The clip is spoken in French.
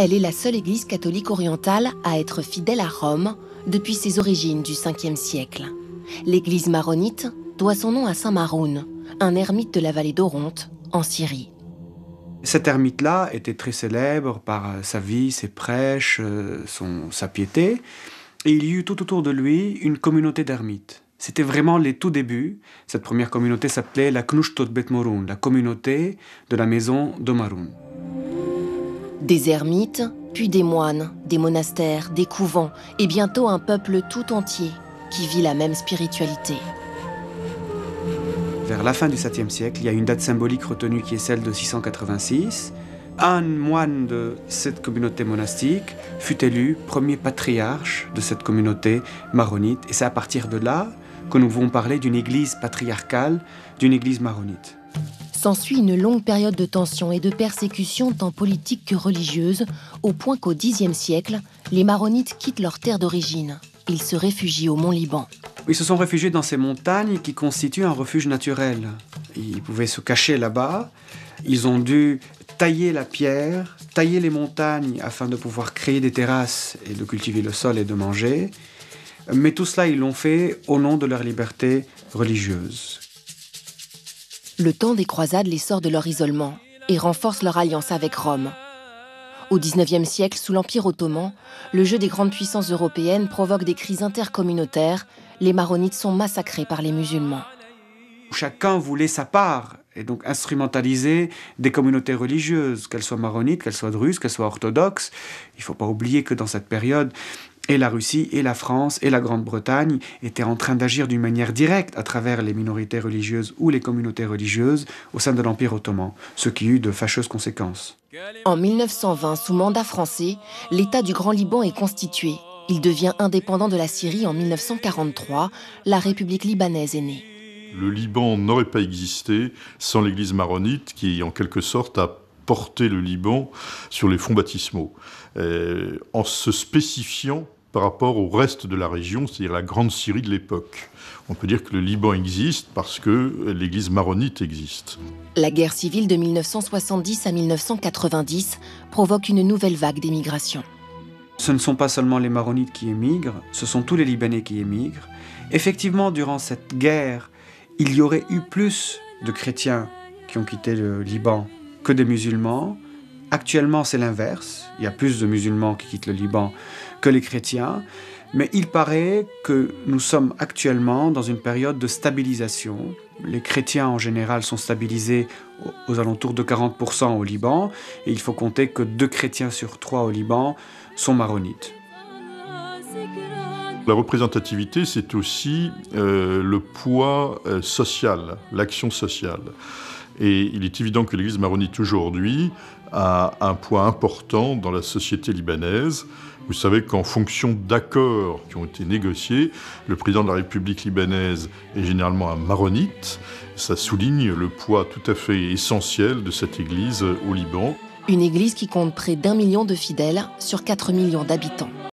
Elle est la seule église catholique orientale à être fidèle à Rome depuis ses origines du 5e siècle. L'église maronite doit son nom à Saint Maroun, un ermite de la vallée d'Oronte, en Syrie. Cet ermite-là était très célèbre par sa vie, ses prêches, sa piété. Et il y eut tout autour de lui une communauté d'ermites. C'était vraiment les tout débuts. Cette première communauté s'appelait la Knushtot Bet Morun, la communauté de la maison de Maroun. Des ermites, puis des moines, des monastères, des couvents, et bientôt un peuple tout entier qui vit la même spiritualité. Vers la fin du 7e siècle, il y a une date symbolique retenue qui est celle de 686. Un moine de cette communauté monastique fut élu premier patriarche de cette communauté maronite. Et c'est à partir de là que nous pouvons parler d'une église patriarcale, d'une église maronite. S'ensuit une longue période de tensions et de persécutions tant politiques que religieuses, au point qu'au Xe siècle, les maronites quittent leur terre d'origine. Ils se réfugient au Mont Liban. Ils se sont réfugiés dans ces montagnes qui constituent un refuge naturel. Ils pouvaient se cacher là-bas. Ils ont dû tailler la pierre, tailler les montagnes afin de pouvoir créer des terrasses et de cultiver le sol et de manger. Mais tout cela, ils l'ont fait au nom de leur liberté religieuse. Le temps des croisades les sort de leur isolement et renforce leur alliance avec Rome. Au XIXe siècle, sous l'Empire ottoman, le jeu des grandes puissances européennes provoque des crises intercommunautaires. Les maronites sont massacrés par les musulmans. Chacun voulait sa part et donc instrumentaliser des communautés religieuses, qu'elles soient maronites, qu'elles soient druzes, qu'elles soient orthodoxes. Il ne faut pas oublier que dans cette période, et la Russie, et la France, et la Grande-Bretagne étaient en train d'agir d'une manière directe à travers les minorités religieuses ou les communautés religieuses au sein de l'Empire ottoman, ce qui eut de fâcheuses conséquences. En 1920, sous mandat français, l'État du Grand Liban est constitué. Il devient indépendant de la Syrie en 1943. La République libanaise est née. Le Liban n'aurait pas existé sans l'église maronite qui, en quelque sorte, a porté le Liban sur les fonds baptismaux, en se spécifiant par rapport au reste de la région, c'est-à-dire la Grande Syrie de l'époque. On peut dire que le Liban existe parce que l'église maronite existe. La guerre civile de 1970 à 1990 provoque une nouvelle vague d'émigration. Ce ne sont pas seulement les maronites qui émigrent, ce sont tous les Libanais qui émigrent. Effectivement, durant cette guerre, il y aurait eu plus de chrétiens qui ont quitté le Liban que des musulmans. Actuellement, c'est l'inverse. Il y a plus de musulmans qui quittent le Liban que les chrétiens. Mais il paraît que nous sommes actuellement dans une période de stabilisation. Les chrétiens, en général, sont stabilisés aux alentours de 40% au Liban. Et il faut compter que 2 chrétiens sur 3 au Liban sont maronites. La représentativité, c'est aussi le poids social, l'action sociale. Et il est évident que l'église maronite aujourd'hui a un poids important dans la société libanaise. Vous savez qu'en fonction d'accords qui ont été négociés, le président de la République libanaise est généralement un maronite. Ça souligne le poids tout à fait essentiel de cette église au Liban. Une église qui compte près d'1 million de fidèles sur 4 millions d'habitants.